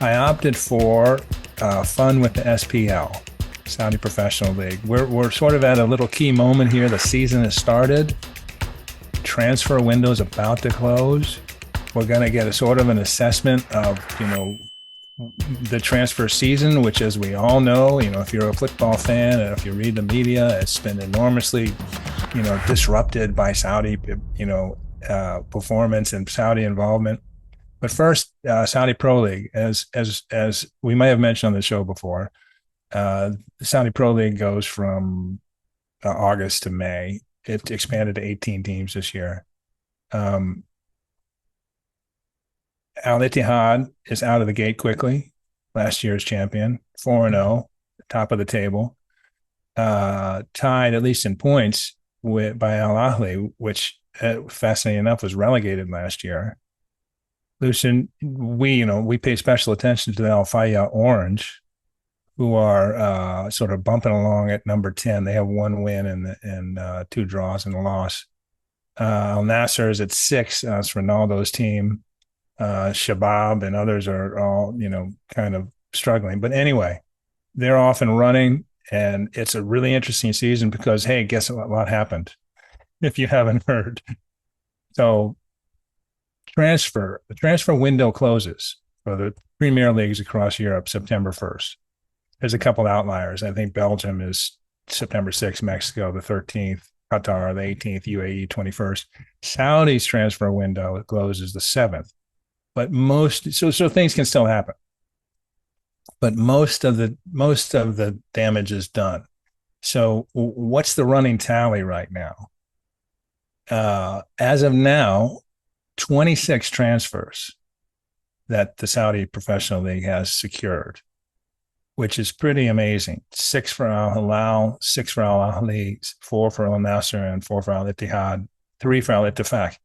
I opted for fun with the SPL, Saudi Professional League. We're sort of at a little key moment here. The season has started. Transfer window is about to close. We're going to get a sort of an assessment of, the transfer season, which, as we all know, if you're a football fan and if you read the media, it's been enormously, disrupted by Saudi, performance and Saudi involvement. But first, Saudi Pro League, as we may have mentioned on the show before, the Saudi Pro League goes from August to May. It expanded to 18 teams this year. Al Ittihad is out of the gate quickly. Last year's champion, 4-0, top of the table, tied at least in points by Al Ahly, which, fascinating enough, was relegated last year. Lucian, we pay special attention to the Al Fayha Orange, who are sort of bumping along at number 10. They have one win and 2 draws and a loss. Al Nasser is at 6. It's Ronaldo's team. Shabab and others are all, kind of struggling. But anyway, they're off and running, and it's a really interesting season because, hey, guess what happened, if you haven't heard. So the transfer window closes for the Premier Leagues across Europe September 1st. There's a couple outliers. I think Belgium is September 6th, Mexico the 13th, Qatar the 18th, UAE 21st. Saudi's transfer window closes the 7th. But so things can still happen. But most of the damage is done. So what's the running tally right now? As of now, 26 transfers that the Saudi Professional League has secured, which is pretty amazing. 6 for Al Hilal, 6 for Al Ahly, 4 for Al Nasser, and 4 for Al Ittihad, 3 for Al Ittifaq.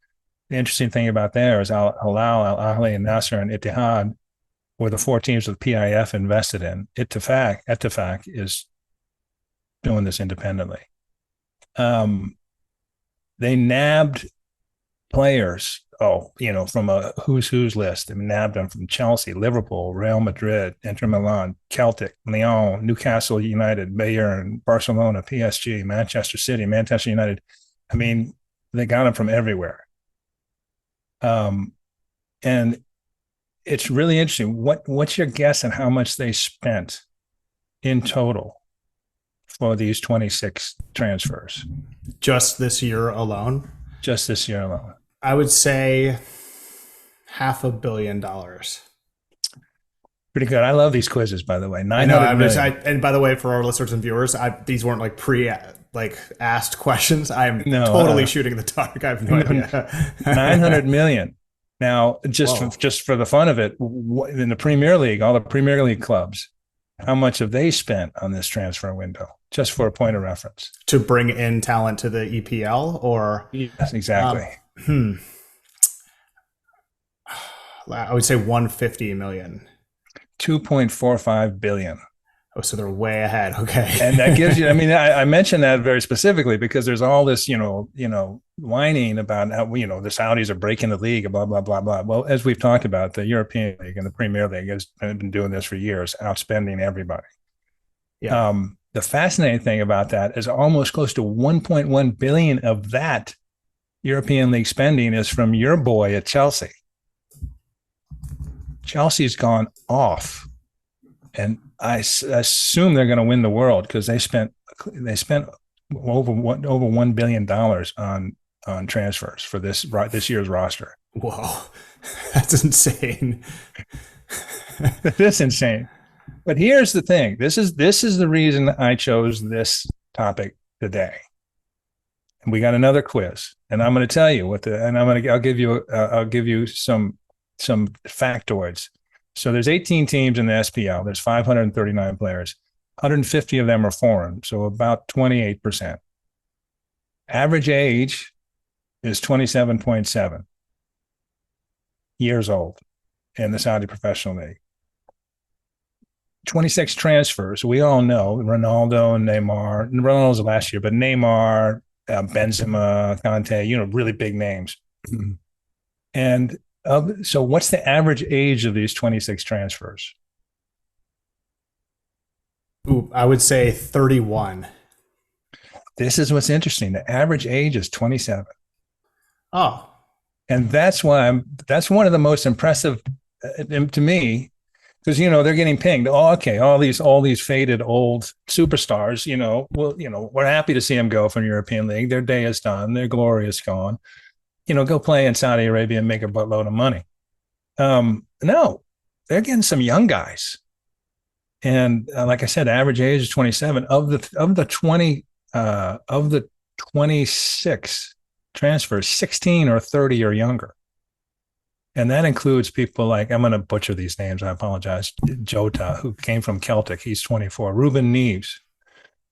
The interesting thing about there is Al Hilal, Al Ahly, and Nasser and Ittihad were the 4 teams that PIF invested in. Ittifaq is doing this independently. They nabbed players, from a who's list. They nabbed them from Chelsea, Liverpool, Real Madrid, Inter Milan, Celtic, Lyon, Newcastle United, Bayern, Barcelona, PSG, Manchester City, Manchester United. I mean, they got them from everywhere. And it's really interesting. What's your guess on how much they spent in total for these 26 transfers? Just this year alone? Just this year alone. I would say $500 million. Pretty good. I love these quizzes, by the way. And by the way, for our listeners and viewers, these weren't asked questions. I'm totally shooting the dark. I have no idea. 900 million. Now, just for the fun of it, in the Premier League, all the Premier League clubs, how much have they spent on this transfer window? Just for a point of reference. To bring in talent to the EPL, or? Yes, exactly. I would say 150 million. 2.45 billion. Oh, so they're way ahead. Okay. And that gives you, I mentioned that very specifically because there's all this, whining about how, the Saudis are breaking the league, blah, blah, blah, blah. Well, as we've talked about, the European League and the Premier League has been doing this for years, outspending everybody. Yeah. The fascinating thing about that is almost close to 1.1 billion of that European League spending is from your boy at Chelsea. Chelsea's gone off, and I assume they're going to win the world because they spent over $1 billion on transfers for this year's roster. Whoa, that's insane. That's insane. But here's the thing. This is the reason I chose this topic today. And we got another quiz, and I'm going to tell you I'll give you some factoids. So there's 18 teams in the SPL. There's 539 players. 150 of them are foreign, so about 28%. Average age is 27.7 years old in the Saudi Professional League. 26 transfers. We all know Ronaldo and Neymar. Ronaldo's last year, but Neymar, Benzema, Kante, really big names. And So what's the average age of these 26 transfers? Ooh, I would say 31. This is what's interesting. The average age is 27. Oh, And that's one of the most impressive to me, because they're getting pinged. Oh, okay, all these faded old superstars. Well, we're happy to see them go from European League. Their day is done. Their glory is gone. Go play in Saudi Arabia and make a buttload of money. No, they're getting some young guys, and like I said, average age is 27. Of the 26 transfers, 16 or 30 or younger. And that includes people like, I'm going to butcher these names, I apologize. Jota, who came from Celtic, he's 24. Ruben Neves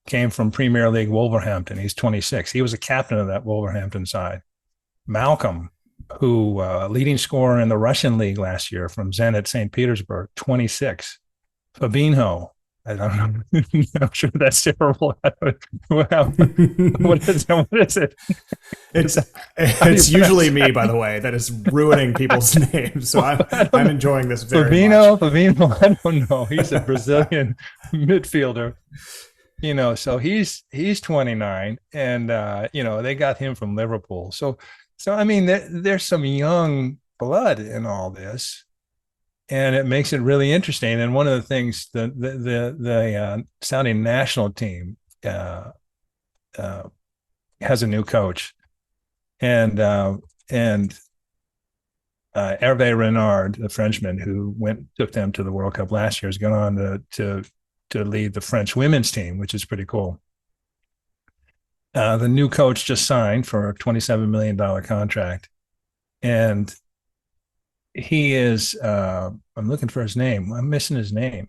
came from Premier League Wolverhampton, he's 26. He was a captain of that Wolverhampton side. Malcolm, who leading scorer in the Russian league last year from Zenit St. Petersburg, 26. Fabinho, I don't know. I'm sure that's terrible. What is it? It's usually me, by the way, that is ruining people's names. So I'm enjoying this very much. Fabinho, I don't know. He's a Brazilian midfielder. So he's 29, and they got him from Liverpool. So I mean, there's some young blood in all this, and it makes it really interesting. And one of the things the Saudi national team uh, has a new coach, and Hervé Renard, the Frenchman who took them to the World Cup last year, is going on to lead the French women's team, which is pretty cool. The new coach just signed for a $27 million contract, and he is. I'm looking for his name. I'm missing his name.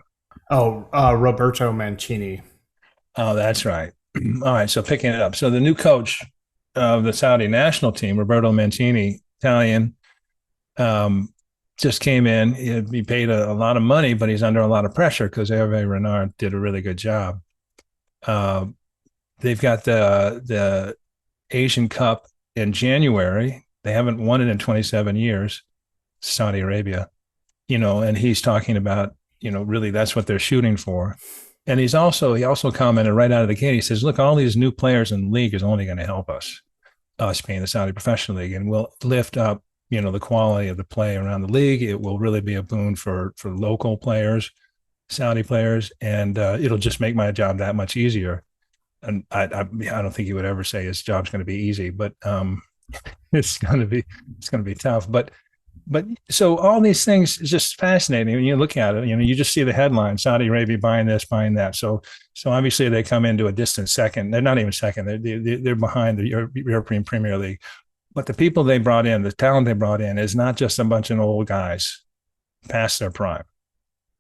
Oh, Roberto Mancini. Oh, that's right. All right, so picking it up. So the new coach of the Saudi national team, Roberto Mancini, Italian, just came in. He paid a lot of money, but he's under a lot of pressure because Hervé Renard did a really good job. They've got the Asian Cup in January. They haven't won it in 27 years, Saudi Arabia, and he's talking about, really that's what they're shooting for. And he also commented right out of the gate. He says, look, all these new players in the league is only going to help us being the Saudi Professional League, and will lift up, the quality of the play around the league. It will really be a boon for local players, Saudi players, and it'll just make my job that much easier. And I don't think he would ever say his job's going to be easy, but it's going to be tough. But so all these things is just fascinating when you look at it. You just see the headline: Saudi Arabia buying this, buying that. So obviously they come into a distant second. They're not even second. They're behind the European Premier League. But the people they brought in, the talent they brought in, is not just a bunch of old guys past their prime,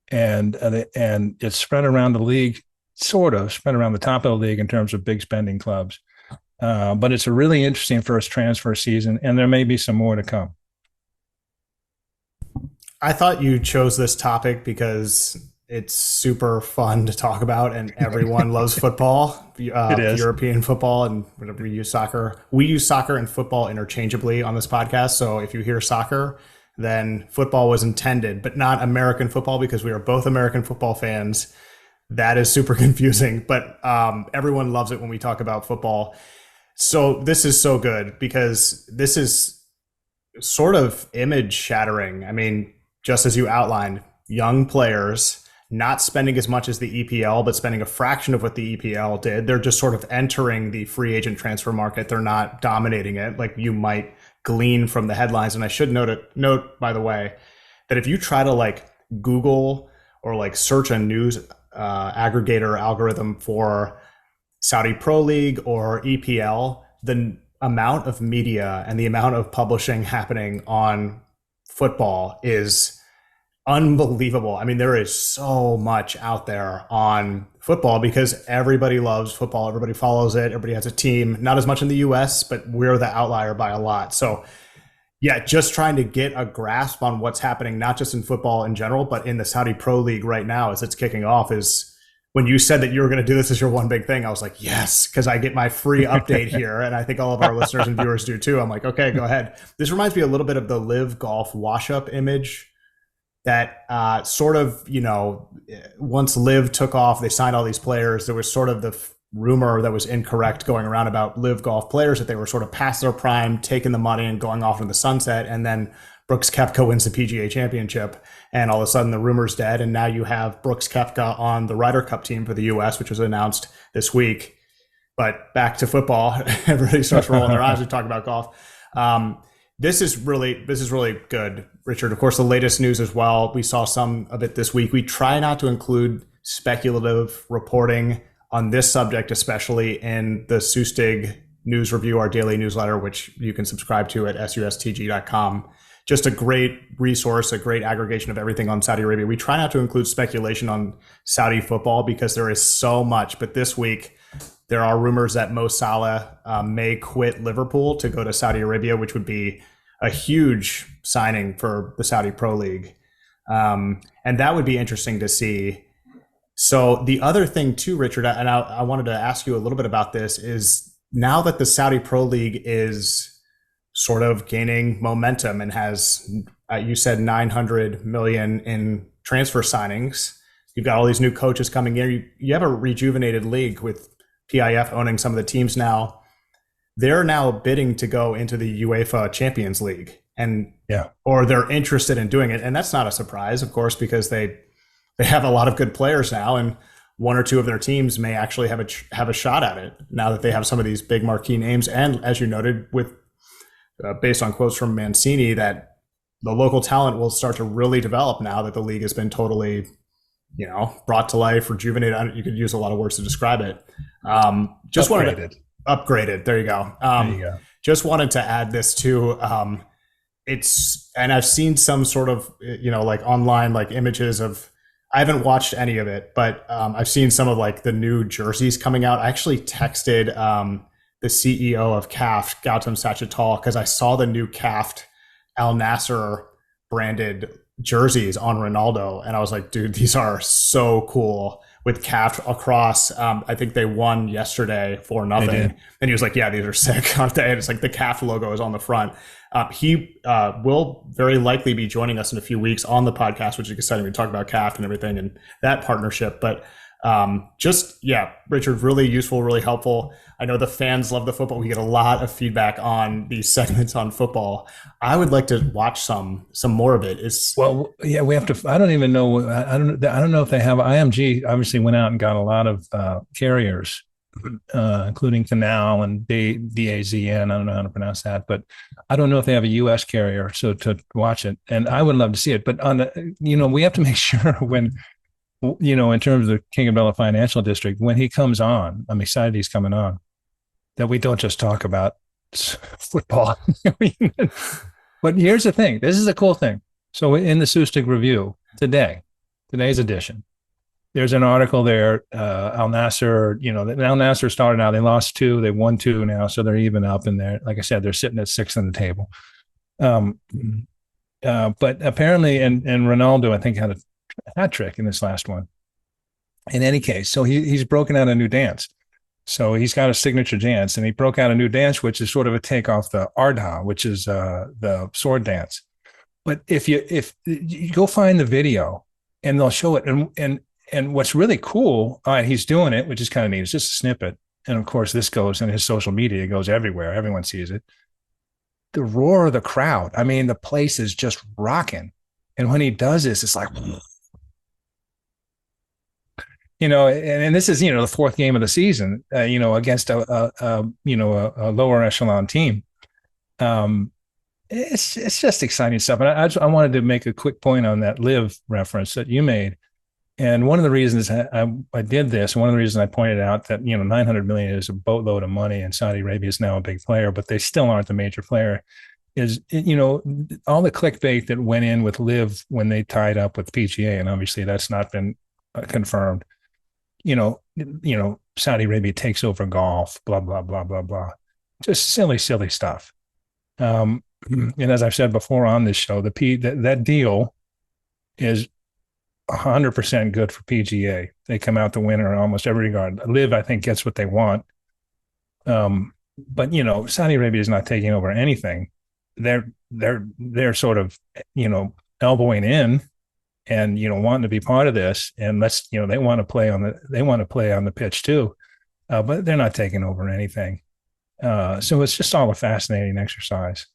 and it's spread around the league. Sort of spread around the top of the league in terms of big spending clubs. But it's a really interesting first transfer season, and there may be some more to come. I thought you chose this topic because it's super fun to talk about, and everyone loves football. It is. European football, and whenever we use soccer. We use soccer and football interchangeably on this podcast. So if you hear soccer, then football was intended, but not American football, because we are both American football fans. That is super confusing, but everyone loves it when we talk about football. So this is so good because this is sort of image shattering. I mean, just as you outlined, young players not spending as much as the EPL, but spending a fraction of what the EPL did. They're just sort of entering the free agent transfer market. They're not dominating it like you might glean from the headlines. And I should note, by the way, that if you try to like Google or like search a news aggregator algorithm for Saudi Pro League or EPL, the amount of media and the amount of publishing happening on football is unbelievable. I mean, there is so much out there on football because everybody loves football. Everybody follows it. Everybody has a team. Not as much in the US, but we're the outlier by a lot. So yeah, just trying to get a grasp on what's happening, not just in football in general, but in the Saudi Pro League right now as it's kicking off is when you said that you were going to do this as your one big thing, I was like, yes, because I get my free update here. And I think all of our listeners and viewers do too. I'm like, okay, go ahead. This reminds me a little bit of the Live Golf wash up image that sort of, once Live took off, they signed all these players. There was sort of the rumor that was incorrect going around about Live Golf players that they were sort of past their prime, taking the money and going off into the sunset. And then Brooks Koepka wins the PGA Championship, and all of a sudden the rumor's dead. And now you have Brooks Koepka on the Ryder Cup team for the U.S., which was announced this week. But back to football, everybody starts rolling their eyes. We talk about golf. This is really good, Richard. Of course, the latest news as well. We saw some of it this week. We try not to include speculative reporting on this subject, especially in the Sustig News Review, our daily newsletter, which you can subscribe to at sustg.com. Just a great resource, a great aggregation of everything on Saudi Arabia. We try not to include speculation on Saudi football because there is so much. But this week, there are rumors that Mo Salah may quit Liverpool to go to Saudi Arabia, which would be a huge signing for the Saudi Pro League. And that would be interesting to see. So the other thing too, Richard, and I wanted to ask you a little bit about this, is now that the Saudi Pro League is sort of gaining momentum and has, you said 900 million in transfer signings. You've got all these new coaches coming in. You have a rejuvenated league with PIF owning some of the teams now. They're now bidding to go into the UEFA Champions League, or they're interested in doing it. And that's not a surprise, of course, because they have a lot of good players now, and one or two of their teams may actually have a shot at it now that they have some of these big marquee names. And as you noted, with based on quotes from Mancini, that the local talent will start to really develop now that the league has been totally, brought to life, rejuvenated. You could use a lot of words to describe it. Just Upgraded. Upgraded. There you go. There you go. Just wanted to add this too. And I've seen some sort of, like online, like images of, I haven't watched any of it, but I've seen some of like the new jerseys coming out. I actually texted the CEO of CAF, Gautam Sachatal, because I saw the new CAF Al Nasser branded jerseys on Ronaldo. And I was like, dude, these are so cool with CAF across. I think they won yesterday for nothing. And he was like, yeah, these are sick, aren't they? And it's like the CAF logo is on the front. He will very likely be joining us in a few weeks on the podcast, which is exciting. We talk about CAF and everything and that partnership. But Richard, really useful, really helpful. I know the fans love the football. We get a lot of feedback on these segments on football. I would like to watch some more of it. We have to. I don't even know. I don't know if they have. IMG obviously went out and got a lot of carriers, including Canal and DAZN. I don't know how to pronounce that, but I don't know if they have a U.S. carrier, so to watch it. And I would love to see it. But we have to make sure when, in terms of the King Abdullah Financial District, when he comes on, I'm excited he's coming on, that we don't just talk about football. But here's the thing. This is a cool thing. So in the Sustig Review today's edition, there's an article there. Al Nasser, Al Nasser started out, they lost 2, they won 2 now, so they're even up in there. Like I said, they're sitting at 6 on the table. But apparently, and Ronaldo, I think, had a hat trick in this last one. In any case, so he's broken out a new dance. So he's got a signature dance, and he broke out a new dance, which is sort of a take off the Ardha, which is the sword dance. But if you go find the video, and they'll show it, and what's really cool, all right, he's doing it, which is kind of neat. It's just a snippet, and of course, this goes in his social media. It goes everywhere. Everyone sees it. The roar of the crowd. I mean, the place is just rocking. And when he does this, it's like, and this is, the 4th game of the season, against a lower echelon team. It's just exciting stuff. And I wanted to make a quick point on that Live reference that you made. And one of the reasons I did this, and one of the reasons I pointed out that, 900 million is a boatload of money, and Saudi Arabia is now a big player, but they still aren't the major player, is, all the clickbait that went in with Live when they tied up with PGA, and obviously that's not been confirmed. Saudi Arabia takes over golf, blah, blah, blah, blah, blah. Just silly stuff. And as I've said before on this show, that deal is 100% good for PGA. They come out the winner in almost every regard. Live, I think, gets what they want. But Saudi Arabia is not taking over anything. They're sort of elbowing in and wanting to be part of this, and they want to play on the pitch too, but they're not taking over anything. So it's just all a fascinating exercise.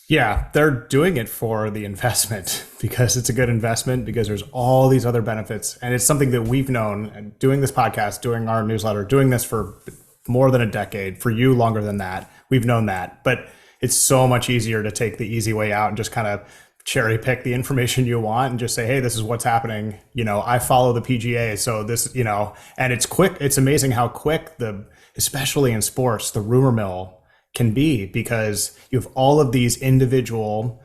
Yeah, they're doing it for the investment because it's a good investment, because there's all these other benefits. And it's something that we've known, and doing this podcast, doing our newsletter, doing this for more than a decade, for you longer than that. We've known that. But it's so much easier to take the easy way out and just kind of cherry pick the information you want and just say, hey, this is what's happening. I follow the PGA. So this, and it's quick. It's amazing how quick especially in sports, the rumor mill can be, because you have all of these individual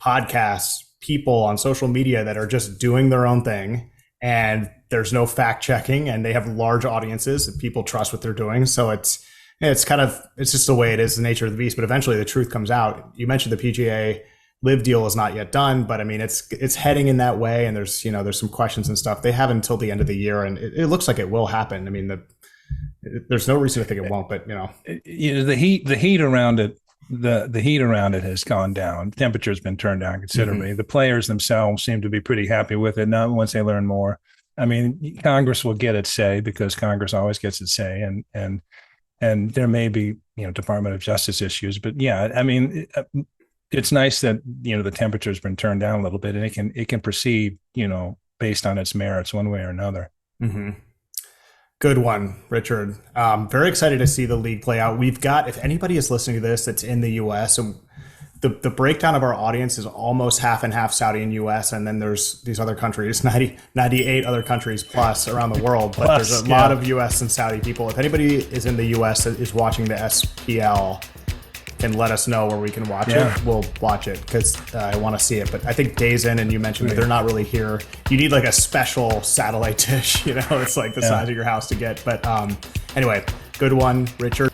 podcasts, people on social media that are just doing their own thing, and there's no fact checking, and they have large audiences that people trust what they're doing. So it's just the way it is, the nature of the beast. But eventually the truth comes out. You mentioned the PGA Live deal is not yet done, but I mean, it's heading in that way. And there's some questions and stuff. They have until the end of the year, and it looks like it will happen. I mean, there's no reason to think it won't, but the heat around it, the heat around it has gone down. The temperature's been turned down considerably. Mm-hmm. The players themselves seem to be pretty happy with it now once they learn more. I mean, Congress will get its say, because Congress always gets its say, and there may be Department of Justice issues, but yeah, I mean, it's nice that the temperature's been turned down a little bit, and it can proceed based on its merits one way or another. Mm-hmm. Good one, Richard. Very excited to see the league play out. We've got, if anybody is listening to this that's in the U.S., and the breakdown of our audience is almost half and half Saudi and U.S., and then there's these other countries, 98 other countries plus around the world. But there's a lot of U.S. and Saudi people. If anybody is in the U.S. that is watching the SPL, and let us know where we can watch it. We'll watch it, because I want to see it. But I think days in, and you mentioned that they're not really here. You need like a special satellite dish. It's like the size of your house to get. But anyway, good one, Richard.